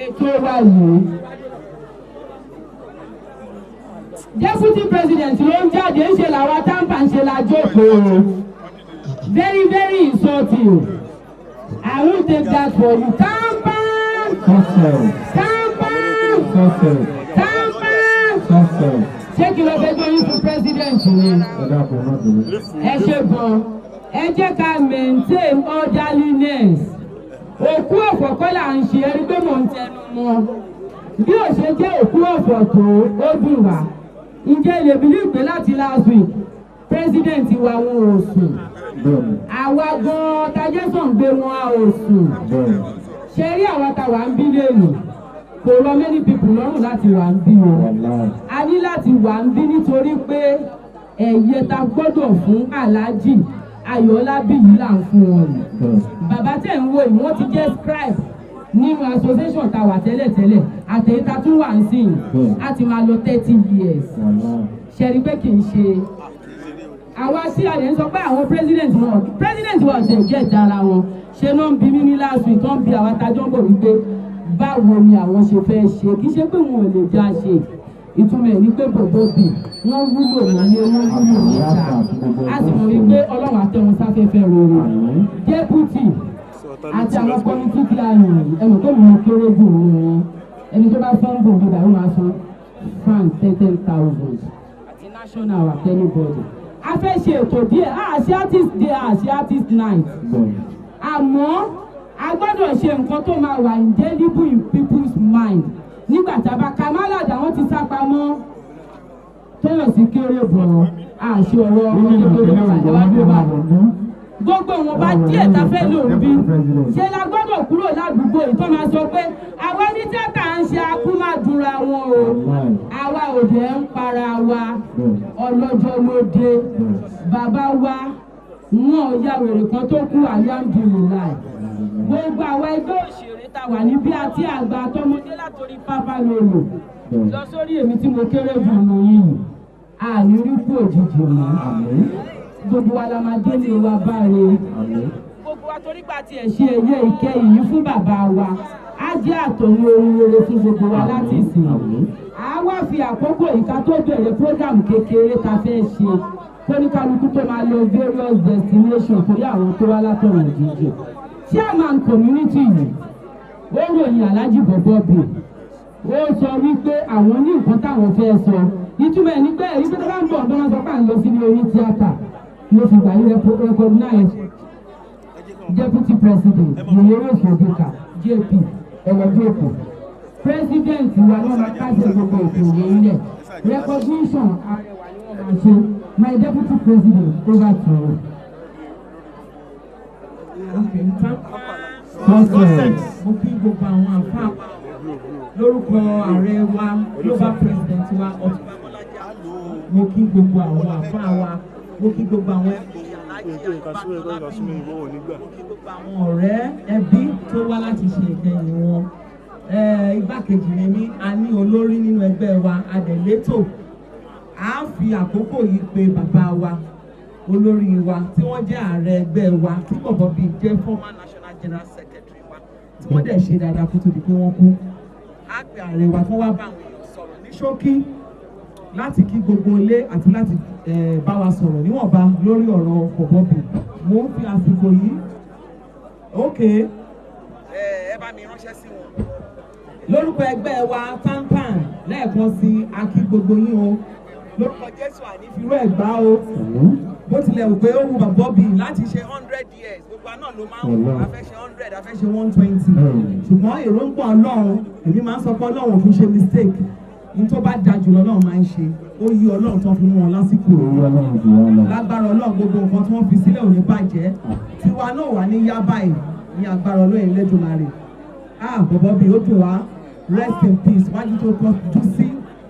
ètò wa yìí. Deputy President ló ń jáde ń ṣe làwa táǹpà ń ṣe la jókòó. Very, very insulting. I won't take that for you. Tampa! Tampa! Tampa! Ṣé kí ló fẹ́ gbé yín fún president ni? Ẹ ṣe gan. Ẹ jẹ́ ká maintain orderliness. Òkú ọ̀fọ̀ kọ́ là ń ṣe ẹni pé mò ń tẹnu mọ́. Bí ó ṣe jẹ́ òkú ọ̀fọ̀ tó ó dùn wá. Ǹjẹ́ lè believe pé láti last week president wa wọn ò sùn? Àwa gan-an tajẹ́sàn gbé wọn a ò sùn. Ṣé rí àwa ta wà ń bí lẹ́nu? Kò rọ many people lọ́rùn láti wà ń bí o. A ní láti wà ń bí nítorí pé ẹ̀yẹ ta gbọ́dọ̀ fún Alhaji Ayọ̀lábí yìí là ń fún wọn ni. Bàbá tẹ̀ ń wò yìí wọ́n ti jẹ́ scribe nínú association ta wà tẹ́lẹ̀tẹ́lẹ̀ àtẹ̀yìntà tún wà ń sìn á ti máa lọ 30 years. Ṣé rí pé kì í ṣe àwa sí àdé ń sọ pé àwọn president wa ṣe jẹ́ ìta ara wọn ṣe náà ń bí mí ní last week tán bí àwa tajọ́ ń bọ̀ wípé báwo ni àwọn ṣe fẹ́ ṣe kì í ṣe pé wọn ò lè já ṣe ìtumọ̀ ẹ̀ ní pé Bobo bì wọ́n wúlò nílé wọ́n wúlò níta a sì mọ̀ wípé Ọlọ́run àtẹ̀wọ̀n sáfẹ́fẹ́ rere deputy àti àwọn kọ́mítì tí a yàn ẹnu tó mú kéré jù nínú ẹni tó bá fọ́n bò nígbà yóò máa san fan 10,000 àti national àti anybody. A fẹ́ ṣe ètò díẹ̀ àṣẹ artist day àṣẹ artist night àmọ́ a gbọ́dọ̀ ṣe nǹkan tó máa wà indelible in people's mind nígbà tí a bá Kamalada wọ́n ti sá pamọ́ Toyosi kéré bọ̀ àṣẹ ọ̀rọ̀ ọmọ kékeré àjẹwájú bá gbogbo wọn bá díẹ̀ ta fẹ́ lò ń bí ṣe la gbọ́dọ̀ kúrò ládùúgbò ìtọ́ máa sọ pé àwa ní tíátà ń ṣe akúmàdúrà wọn o àwa ò dẹ̀ ń para wa ọlọ́jọ́ ló dé bàbá wa wọn ò ya wèrè kan tó kú alihamdulilayi gbogbo àwa ẹgbẹ́ òṣèré ta wà níbí àti àgbà àtọmọdé látòrí pápá lòlò lọ sórí èmi tí mo kéré jù nù yìí àní rí kú òjijì mọ́ gbogbo wa la máa délé wa báre gbogbo wa torí gba tiẹ̀ ṣe ẹyẹ ìkẹyìn fún bàbá wa á jẹ́ àtọ̀nù ohun rere fún gbogbo wa láti sìn á wá fi àkókò ìka tó bẹ̀rẹ̀ program kékeré ta fẹ́ ṣe kóníkálukú tó máa lọ various destinations torí àwọn tó wá látọ̀nà jíjìn chairman community yìí ó ròyìn Alhaji Bobo bì ó sọ wípé àwọn ní nǹkan táwọn fẹ́ sọ ìtumọ̀ ẹ̀ ní pé èyí tó bá ń bọ̀ ọ̀dọ́ wọn sọ pé à ń lọ sí ní oní tíátà ló fi gbà yí recognize deputy president Muyiwa JP ẹlẹ́dẹ́kọ̀ president wa náà máa káṣẹ gbogbo òkèèrè ilẹ̀ recognition arẹwà ni wọ́n máa ṣe my deputy president over to you. Mo kí gbogbo àwọn àfáà lórúkọ ààrẹ wa global president wa mo kí gbogbo àwọn àfáà wa mo kí gbogbo àwọn ọ̀rẹ́ ẹbí tó wá láti ṣe ìkẹyìn wọn. Igbákejì ni mí a ní olórí nínú ẹgbẹ́ wa adẹ̀létò a fi àkókò yìí pé bàbá wa olórí wa tí wọ́n jẹ́ ààrẹ ẹgbẹ́ wa tí Bobo bíi jẹ́ former national general secretary wa tí wọ́n dẹ̀ ṣe dáadáa kó tó di pé wọ́n kú. A pe ààrẹ wa fún wa bá àwọn èèyàn sọ̀rọ̀ ní ṣókí láti kí gbogbo ilé àti láti bá wa sọ̀rọ̀ níwọ̀nba lórí ọ̀rọ̀ Bobo bíi. Mo ń fi àsìkò yìí ẹ bá mi ránṣẹ́ sí wọn. Lórúkọ ẹgbẹ́ wa tampan lẹ́ẹ̀kan sí a kí gbogbo yín o lórúkọ Jésù ànífirú ẹ̀gbá o bó tilẹ̀ wù pé ó wù Bobo bíi láti ṣe 100 years gbogbo àná ló máa ń wù a fẹ́ ṣe 100 a fẹ́ ṣe 120 ṣùgbọ́n èròǹgbà Ọlọ́run èmi máa ń sọ pé Ọlọ́run kì í ṣe mistake ní tó bá da jùlọ náà máa ń ṣe ó yí Ọlọ́run tó fi mú wọn lásìkò lágbára Ọlọ́run gbogbo nǹkan tí wọ́n fi sílẹ̀ ò ní bàjẹ́ tiwa náà wà ní yá báyìí ní agbára Ọlọ́run Elédùmarè Bobo bíi ó dùn wá rest in peace wájú tó kọ́ jù sí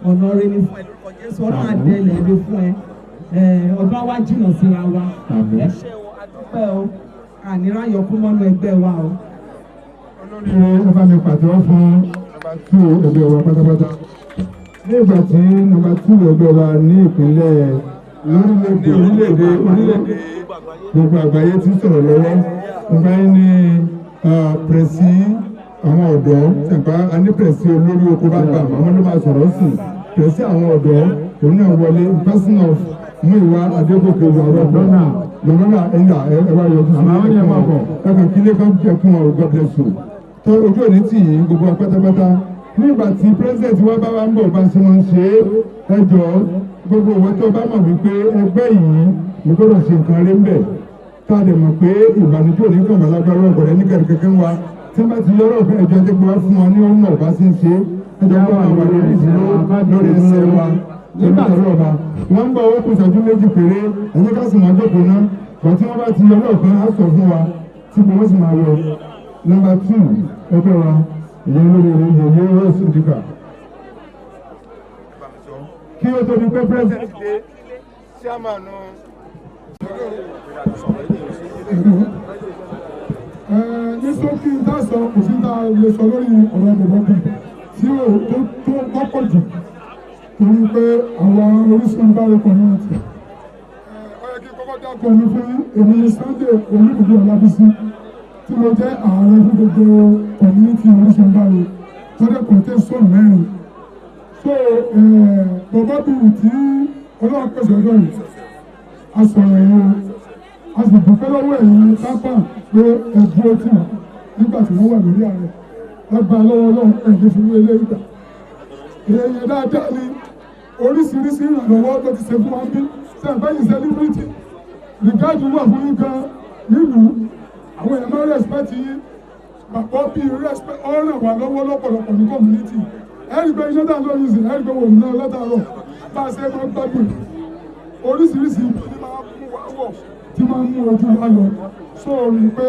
ọ̀nà rẹ ní fún ẹ lórúkọ Jésù Ọlọ́run àdẹ́lẹ̀ ẹ̀rẹ́ fún ẹ ọdún wa jìnnà síra wa ẹ ṣé o adúpẹ́ o àníráyọ̀ kú mọ́nú ẹgbẹ́ wa o. olórí ẹ bá mi pàtẹ́wọ́ fún nọ́mbà 2 ẹgbẹ́ wa pátápátá ní ìgbà tí nọ́mbà 2 ẹgbẹ́ wa ní ìpínlẹ̀ orílẹ̀-èdè gbogbo àgbáyé ti sọ̀rọ̀ lọ́wọ́ nígbà yín ní pẹ̀sì àwọn ọ̀dọ́ ṣẹ̀pá anípẹ̀sí olórí oko bá gbà àwọn ló máa sọ̀rọ̀ sí pẹ̀sí àwọn ọ̀dọ́ òun náà wọlé person of Muyiwa Adegoke ọ̀rọ̀ lọ́nà ẹ̀ńdà ẹ̀wá yọjú sí ẹ̀kọ́ kílé kan jẹ́ fún ọ God bless you tó ojú òní tì yín gbogbo pátápátá nígbà tí president wa bá wa ń bọ̀ bá ṣe wọn ṣe é ẹjọ́ gbogbo òwe tó bá mọ̀ wípé ẹgbẹ́ yìí ní gbọ́dọ̀ ṣe nǹkan rí ń bẹ̀ ká lè mọ̀ pé ìbànújẹ́ òní kàn wá lágbára ọ̀gọ̀rẹ́ ní kẹ̀kẹ́ wa tí wọ́n bá ti yọrọ̀ fún ẹjọ́ tó gbọ́ fún wọn ní ọ̀nà ọ̀bá sí ń ṣe ẹjọ́ tó wà lórí ìdúró lórí ẹsẹ̀ wa nígbà tó ọba wọ́n ń gbọ́ owó kùn ìṣẹ́jú méjì péré ẹ̀yìn ká sì máa jókòó ná wọ́n tí wọ́n bá ti yọrọ̀ fún á sọ fún wa tí kò wọ́n sì máa wọ nọ́mbà 2 ẹgbẹ́ wa ìyẹn lórí ìyẹn rọ́ọ̀sì dìgbà. kí o tó di pé president dé chairman ní sókè dáṣọ kò sí ta lè sọ lórí ọ̀rọ̀ bọ̀bọ̀bì tí ó tó wọ́pọ̀ jù torí pé àwọn Orísun báre community. ó yẹ kí kọ́kọ́ dákọ̀ mi fún èmi Sunday Olúbùdó Ọlábísí tí mo jẹ́ ààrẹ fún gbogbo community Orísun báre tó dẹ̀ kò tẹ́ sọ̀rọ̀ mẹ́rin. so bọ̀bọ̀bì tí Ọlọ́run pèsè ọjọ́ yìí a sọ̀rọ̀ yìí a sì dúpẹ́ lọ́wọ́ ẹ̀yin pápá pé ẹ̀dúró tì wọ́n nígbà tí wọ́n wà lórí ààrẹ lágbà lọ́wọ́ Ọlọ́run ẹ̀dẹ́ fún ilé ìgbà. èèyàn dáadáa ni oríṣiríṣi ìrànlọ́wọ́ ló ti ṣe fún wọn bí sẹ́ǹfẹ̀yìn celebrity rìgáàdì wà fún yín gan nílùú àwọn èèyàn máa respect yín bàbá bí respect ọ̀ràn wà lọ́wọ́ lọ́pọ̀lọpọ̀ ní community ẹ̀rí pé iṣẹ́ tá a lóyún sí ẹ̀rí pé wòmí náà látàárọ̀ bá a ṣe máa gbádùn oríṣiríṣi ìbò ní máa mú wa wọ̀ tí máa mú ojú wa lọ sóòrùn pé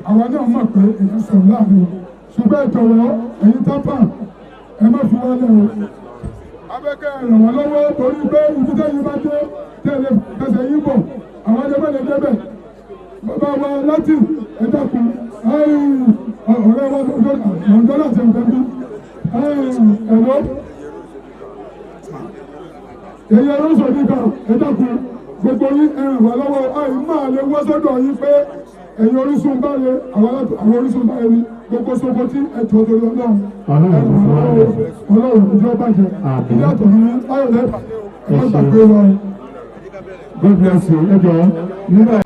àwa náà mọ̀ pé èyí sọ̀rọ̀ láàrin ṣùgbọ́n ìjọ̀wọ́ èyí tápà ẹ má fi wọ́n lẹ̀ o. abẹ́kẹ́ ràn wọ́n lọ́wọ́ torí pé ibi tẹ́yìn bá dé tẹ̀lé fẹsẹ̀ yín bọ̀ àwọn ẹgbẹ́ lè débẹ̀. bàbá wa láti ẹ̀dàkùn ọ̀rẹ́ wa lọ́jọ́ láti ẹ̀dẹ́ bí ẹ̀rọ. èyí ẹ̀rọ sọ nípa ẹ̀dàkùn gbogbo yín ẹ̀ràn wà lọ́wọ́ àì máa lè wọ́ sọ́dọ̀ yín pé ẹ̀yin Orísun báre àwọn Orísun báre ni gbogbo sọ́kọ́ tí ẹ̀jọ̀ tó lọ náà Ọlọ́run ìjọ bàjẹ́ ilé àtọ̀ ní ayọ̀lẹ́ ẹ̀kọ́ gbàgbé wọn. God bless you ẹjọ́ nígbà.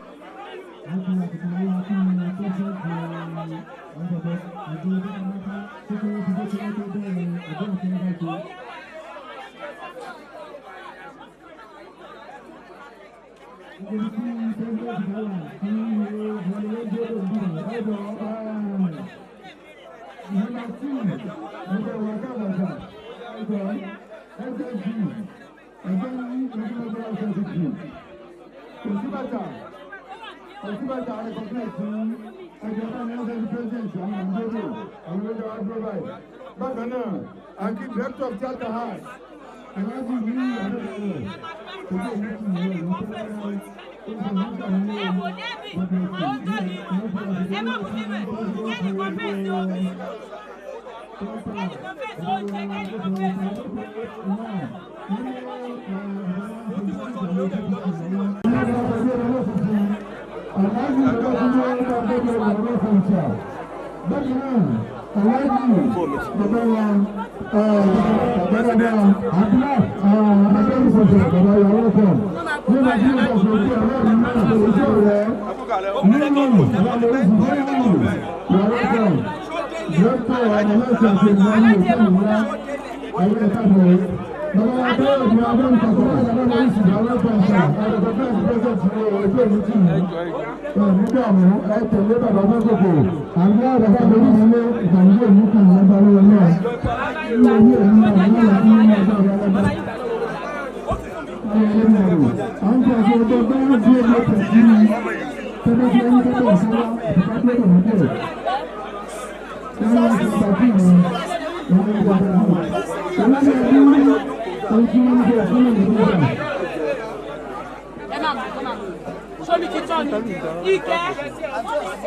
Bákan náà, àǹkí director of theatre house. Sómi ti tán ni, ike,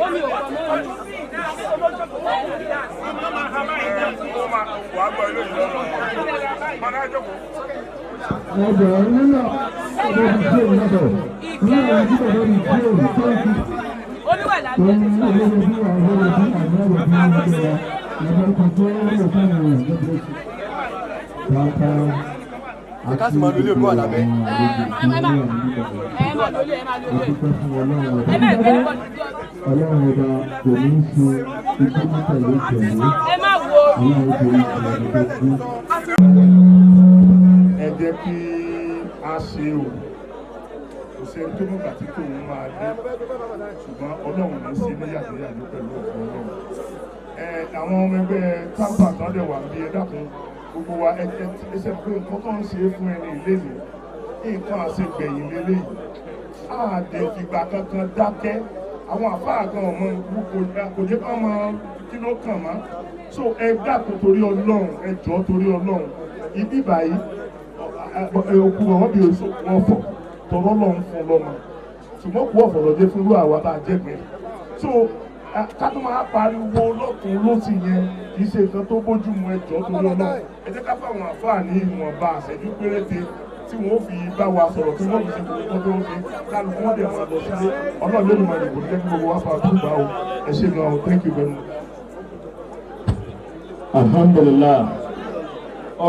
omi ò pọ̀ mọ́ ni. Ká sì máa lólè olú àlàbẹ́. Ọlọ́run ọba kò ní í ṣe ikú tẹ̀lé tẹ̀lé. Ẹ jẹ́ kí a ṣe o. Kò sẹ́ni tó mọ̀gbà tí tòun máa dé. Ṣùgbọ́n Ọlọ́run ní sí ní yàgbéyàgbé pẹ̀lú ọ̀gbọ́n Ọlọ́run. Àwọn ọmọ ẹgbẹ́ tábà kan dẹ̀ wà bí ẹ dákun gbogbo wa ẹsẹ̀ pé nǹkan tó ń ṣe fún ẹni ìlénìí nǹkan àṣegbẹ̀yìn lélẹ́yìí àdè ìgbà kankan dákẹ́ àwọn àfáà gan ọmọ kò jẹ́ kán mọ kí ló kàn má so ẹ dákun torí Ọlọ́run ẹ jọ̀ọ́ torí Ọlọ́run ibi báyìí òkú wọn bí oṣù wọn fọ̀ tọrọ lọ́run fún lọ́mọ ṣùgbọ́n kú ọ̀fọ̀ lọ́jẹ́ fún irú àwa tá a jẹ́gbẹ́ so ká tó máa pariwo lọ́tún lọ́sì yẹn kì í ṣe nǹkan tó bójú mu ẹjọ́ torí Ọlọ́run ẹ jẹ́ ká fáwọn àfáà ní ìwọ̀nba àṣẹjú péréte tí wọ́n fi bá wa sọ̀rọ̀ tí wọ́n fi ṣe gbogbo tó ń ṣe kálukú wọ́n dẹ̀ máa lọ sílé Ọlọ́run ló ní máa dìbò jẹ́ kí gbogbo wa fà tó gbà ó ẹ ṣé gan-an thank you very much. Alhamdulillah.